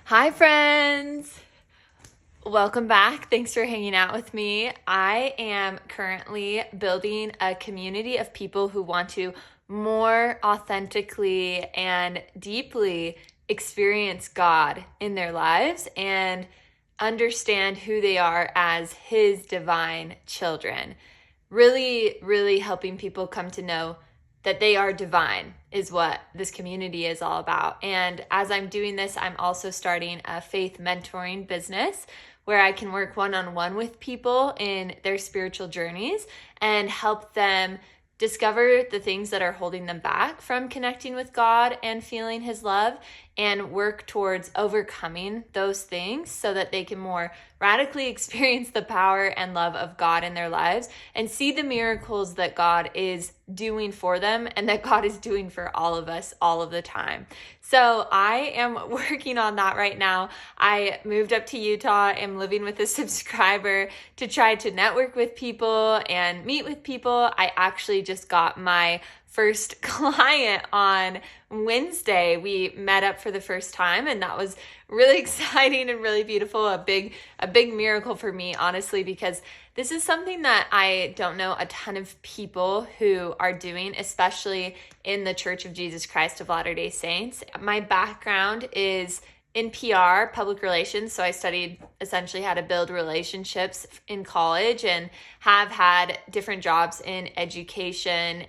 Hi, friends. Welcome back. Thanks for hanging out with me. I am currently building a community of people who want to more authentically and deeply experience God in their lives and understand who they are as His divine children. Really helping people come to know that they are divine is what this community is all about. And as I'm doing this, I'm also starting a faith mentoring business where I can work one-on-one with people in their spiritual journeys and help them discover the things that are holding them back from connecting with God and feeling His love, and work towards overcoming those things so that they can more radically experience the power and love of God in their lives and see the miracles that God is doing for them and that God is doing for all of us all of the time. So I am working on that right now. I moved up to Utah. I'm living with a subscriber to try to network with people and meet with people. I actually just got my first client on Wednesday. We met up for the first time, and that was really exciting and really beautiful. A big miracle for me, honestly, because this is something that I don't know a ton of people who are doing, especially in the Church of Jesus Christ of Latter-day Saints. My background is in PR, public relations, so I studied essentially how to build relationships in college and have had different jobs in education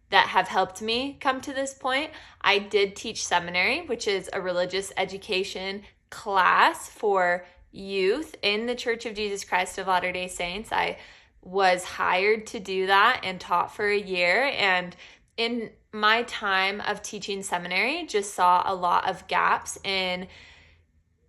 that have helped me come to this point. I did teach seminary, which is a religious education class for youth in the Church of Jesus Christ of Latter-day Saints. I was hired to do that and taught for a year. And in my time of teaching seminary, just saw a lot of gaps in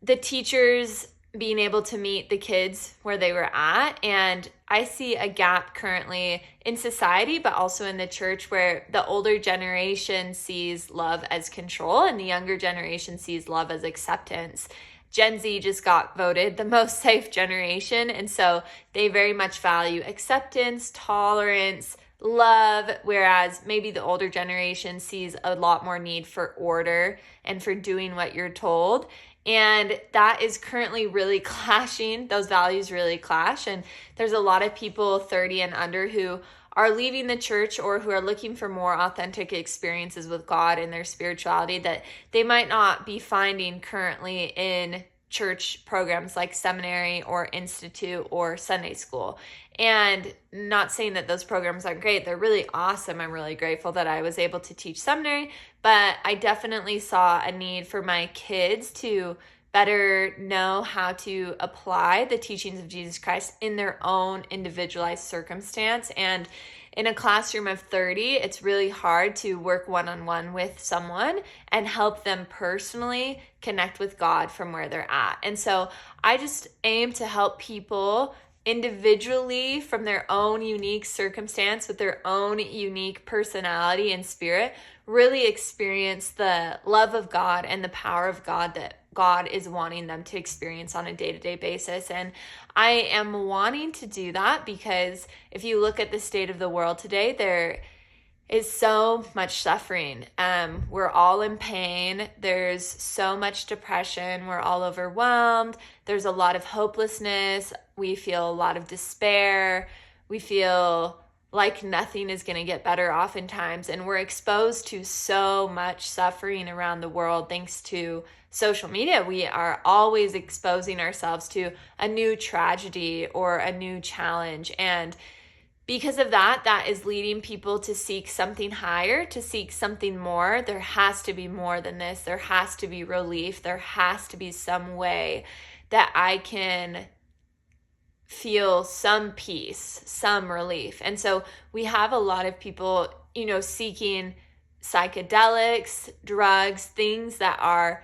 the teachers being able to meet the kids where they were at. And I see a gap currently in society, but also in the church, where the older generation sees love as control and the younger generation sees love as acceptance. Gen Z just got voted the most safe generation, and so they very much value acceptance, tolerance, love, whereas maybe the older generation sees a lot more need for order and for doing what you're told. And that is currently really clashing. Those values really clash. And there's a lot of people 30 and under who are leaving the church or who are looking for more authentic experiences with God and their spirituality that they might not be finding currently in church programs like seminary or institute or Sunday school. And not saying that those programs aren't great. They're really awesome. I'm really grateful that I was able to teach seminary, but I definitely saw a need for my kids to better know how to apply the teachings of Jesus Christ in their own individualized circumstance. And in a classroom of 30, it's really hard to work one-on-one with someone and help them personally connect with God from where they're at. And so I just aim to help people individually from their own unique circumstance with their own unique personality and spirit really experience the love of God and the power of God that God is wanting them to experience on a day-to-day basis. And I am wanting to do that because if you look at the state of the world today, there is so much suffering. We're all in pain. There's so much depression. We're all overwhelmed. There's a lot of hopelessness. We feel a lot of despair. We feel like nothing is going to get better oftentimes. And we're exposed to so much suffering around the world thanks to social media. We are always exposing ourselves to a new tragedy or a new challenge. And because of that, that is leading people to seek something higher, to seek something more. There has to be more than this. There has to be relief. There has to be some way that I can feel some peace, some relief. And so we have a lot of people, seeking psychedelics, drugs, things that are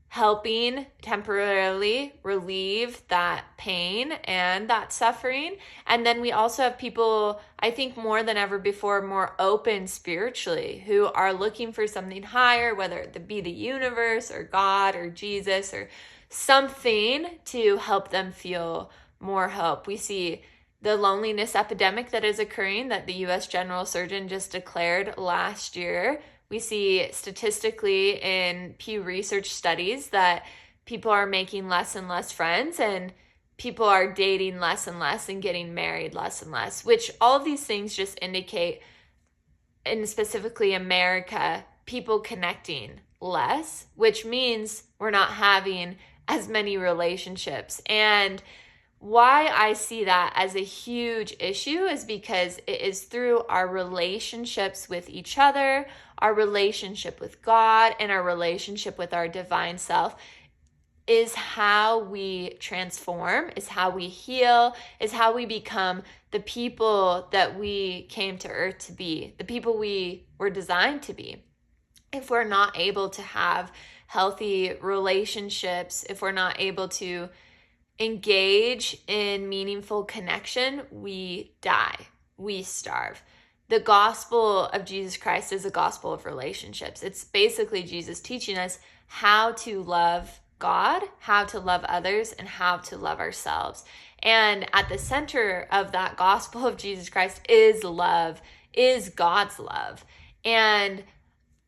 helping temporarily relieve that pain and that suffering. And then we also have people, I think more than ever before, more open spiritually, who are looking for something higher, whether it be the universe or God or Jesus or something to help them feel more hope. We see the loneliness epidemic that is occurring that the U.S. General Surgeon just declared last year. We see statistically in Pew Research studies that people are making less and less friends, and people are dating less and less and getting married less and less, which all of these things just indicate, in specifically America, people connecting less, which means we're not having as many relationships. And why I see that as a huge issue is because it is through our relationships with each other, our relationship with God, and our relationship with our divine self is how we transform, is how we heal, is how we become the people that we came to earth to be, the people we were designed to be. If we're not able to have healthy relationships, if we're not able to engage in meaningful connection, we die, we starve. The gospel of Jesus Christ is a gospel of relationships. It's basically Jesus teaching us how to love God, how to love others, and how to love ourselves. And at the center of that gospel of Jesus Christ is love, is God's love. And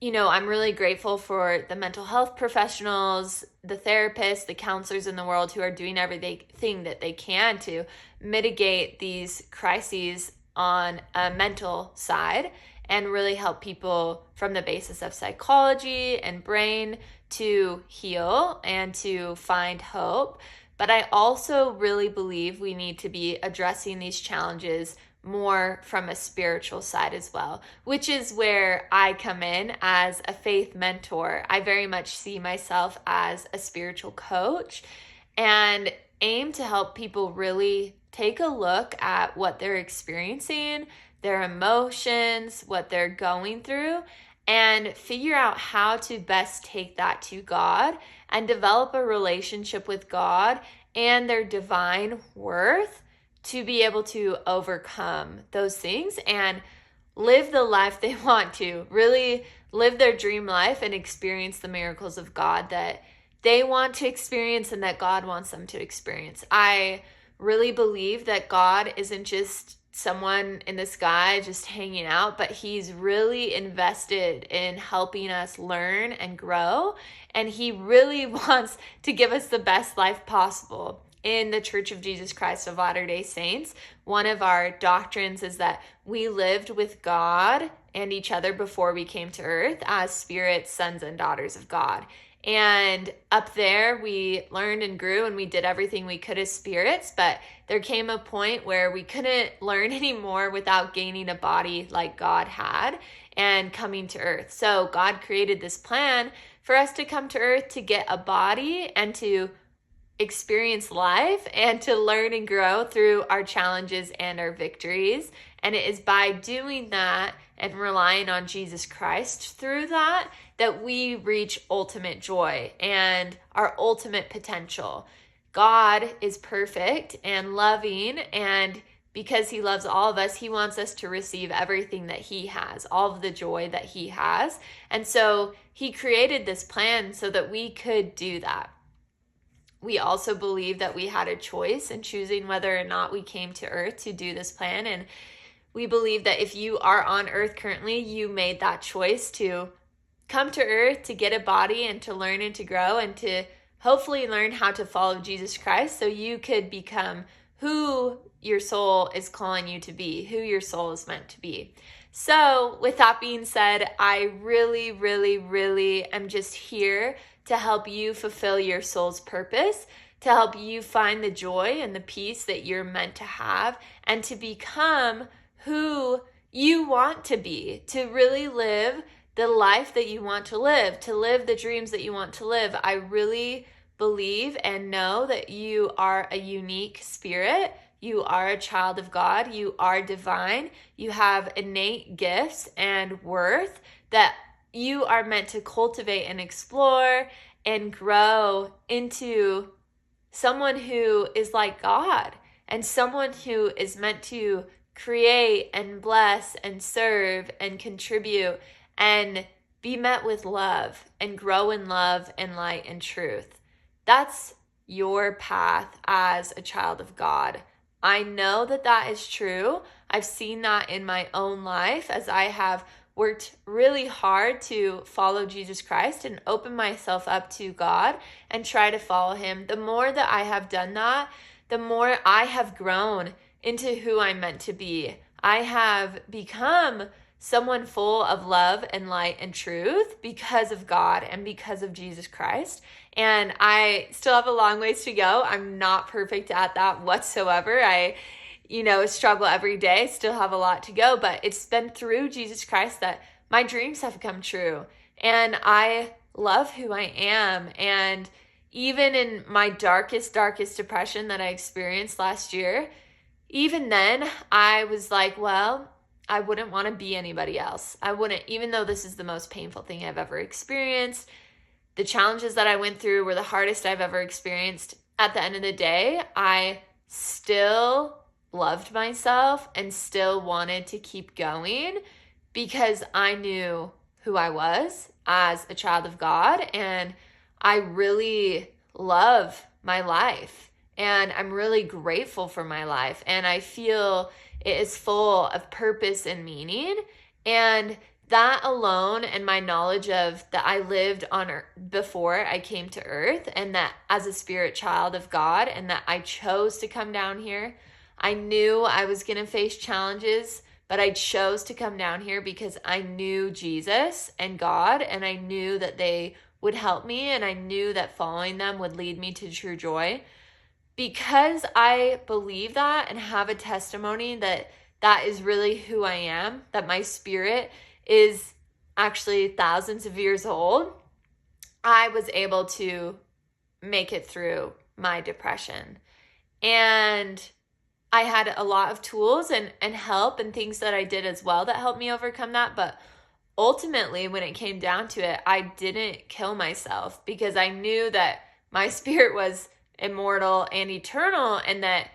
I'm really grateful for the mental health professionals, the therapists, the counselors in the world who are doing everything that they can to mitigate these crises on a mental side and really help people from the basis of psychology and brain to heal and to find hope. But I also really believe we need to be addressing these challenges more from a spiritual side as well, which is where I come in as a faith mentor. I very much see myself as a spiritual coach and aim to help people really take a look at what they're experiencing, their emotions, what they're going through, and figure out how to best take that to God and develop a relationship with God and their divine worth to be able to overcome those things and live the life they want to, really live their dream life and experience the miracles of God that they want to experience and that God wants them to experience. I really believe that God isn't just someone in the sky just hanging out, but he's really invested in helping us learn and grow, and he really wants to give us the best life possible. In the Church of Jesus Christ of Latter-day Saints, one of our doctrines is that we lived with God and each other before we came to earth as spirits, sons, and daughters of God. And up there, we learned and grew and we did everything we could as spirits, but there came a point where we couldn't learn anymore without gaining a body like God had and coming to earth. So God created this plan for us to come to earth to get a body and to experience life and to learn and grow through our challenges and our victories. And it is by doing that and relying on Jesus Christ through that we reach ultimate joy and our ultimate potential. God is perfect and loving, and because he loves all of us, he wants us to receive everything that he has, all of the joy that he has. And so he created this plan so that we could do that. We also believe that we had a choice in choosing whether or not we came to earth to do this plan. And we believe that if you are on earth currently, you made that choice to come to earth, to get a body and to learn and to grow and to hopefully learn how to follow Jesus Christ so you could become who your soul is calling you to be, who your soul is meant to be. So with that being said, I really, really, really am just here to help you fulfill your soul's purpose, to help you find the joy and the peace that you're meant to have, and to become who you want to be, to really live the life that you want to live the dreams that you want to live. I really believe and know that you are a unique spirit. You are a child of God. You are divine. You have innate gifts and worth that you are meant to cultivate and explore and grow into someone who is like God and someone who is meant to create and bless and serve and contribute and be met with love and grow in love and light and truth. That's your path as a child of God. I know that that is true. I've seen that in my own life as I have worked really hard to follow Jesus Christ and open myself up to God and try to follow him, the more that I have done that, the more I have grown into who I'm meant to be. I have become someone full of love and light and truth because of God and because of Jesus Christ. And I still have a long ways to go. I'm not perfect at that whatsoever. I struggle every day, still have a lot to go, but it's been through Jesus Christ that my dreams have come true. And I love who I am. And even in my darkest depression that I experienced last year, even then I was like, well, I wouldn't want to be anybody else. I wouldn't, even though this is the most painful thing I've ever experienced. The challenges that I went through were the hardest I've ever experienced. At the end of the day, I still loved myself and still wanted to keep going because I knew who I was as a child of God, and I really love my life, and I'm really grateful for my life, and I feel it is full of purpose and meaning. And that alone, and my knowledge of that I lived on earth before I came to earth, and that as a spirit child of God, and that I chose to come down here. I knew I was going to face challenges, but I chose to come down here because I knew Jesus and God, and I knew that they would help me, and I knew that following them would lead me to true joy. Because I believe that and have a testimony that that is really who I am, that my spirit is actually thousands of years old, I was able to make it through my depression. And I had a lot of tools and help and things that I did as well that helped me overcome that. But ultimately, when it came down to it, I didn't kill myself because I knew that my spirit was immortal and eternal, and that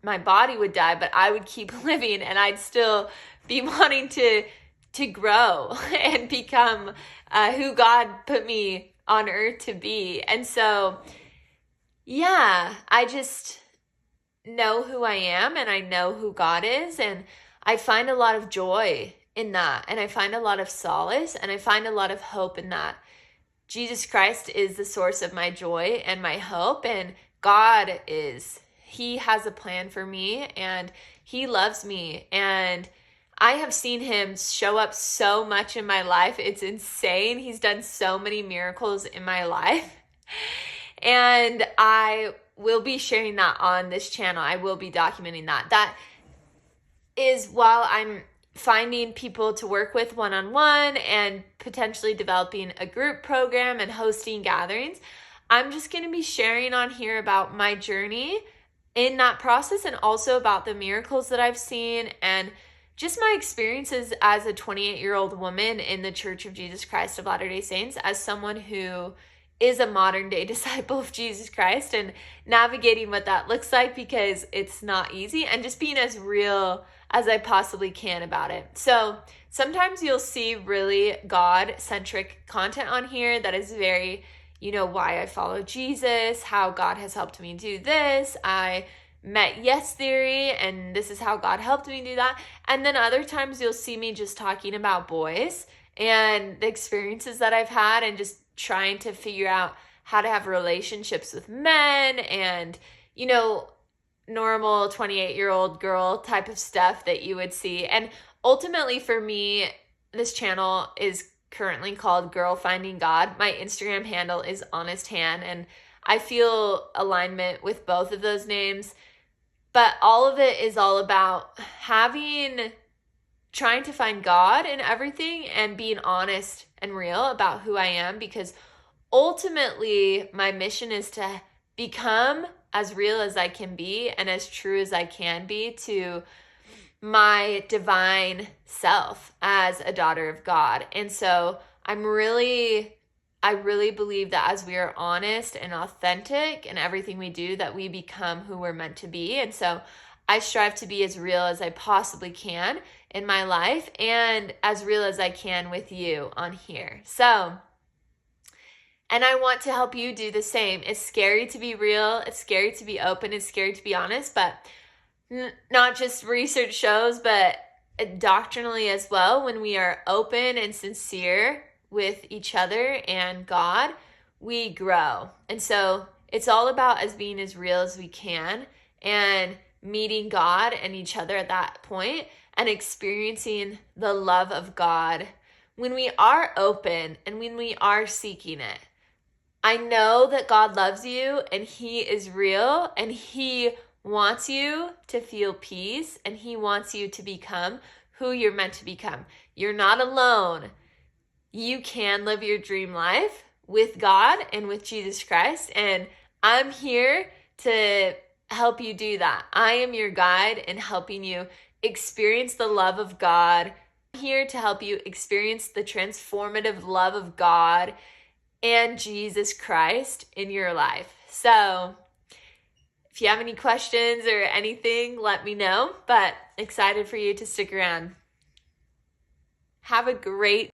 my body would die, but I would keep living, and I'd still be wanting to grow and become who God put me on earth to be. And so, yeah, I just know who I am, and I know who God is, and I find a lot of joy in that, and I find a lot of solace, and I find a lot of hope in that. Jesus Christ is the source of my joy and my hope, and God he has a plan for me, and he loves me, and I have seen him show up so much in my life. It's insane. He's done so many miracles in my life, and I will be sharing that on this channel. I will be documenting that. That is while I'm finding people to work with one-on-one and potentially developing a group program and hosting gatherings. I'm just going to be sharing on here about my journey in that process, and also about the miracles that I've seen, and just my experiences as a 28-year-old woman in the Church of Jesus Christ of Latter-day Saints, as someone who is a modern day disciple of Jesus Christ, and navigating what that looks like, because it's not easy, and just being as real as I possibly can about it. So sometimes you'll see really God-centric content on here that is very, why I follow Jesus, how God has helped me do this. I met Yes Theory, and this is how God helped me do that. And then other times you'll see me just talking about boys and the experiences that I've had, and just trying to figure out how to have relationships with men, and, normal 28-year-old girl type of stuff that you would see. And ultimately for me, this channel is currently called Girl Finding God. My Instagram handle is Honest Han, and I feel alignment with both of those names. But all of it is all about trying to find God in everything, and being honest and real about who I am, because ultimately my mission is to become as real as I can be and as true as I can be to my divine self as a daughter of God. And so I really believe that as we are honest and authentic in everything we do, that we become who we're meant to be. And so I strive to be as real as I possibly can in my life, and as real as I can with you on here. And I want to help you do the same. It's scary to be real. It's scary to be open. It's scary to be honest, but not just research shows, but doctrinally as well, when we are open and sincere with each other and God, we grow. And so it's all about us being as real as we can and meeting God and each other at that point and experiencing the love of God when we are open and when we are seeking it. I know that God loves you and He is real and He wants you to feel peace and He wants you to become who you're meant to become. You're not alone. You can live your dream life with God and with Jesus Christ, and I'm here to help you do that. I am your guide in helping you experience the love of God. I'm here to help you experience the transformative love of God and Jesus Christ in your life. So if you have any questions or anything, let me know, but excited for you to stick around. Have a great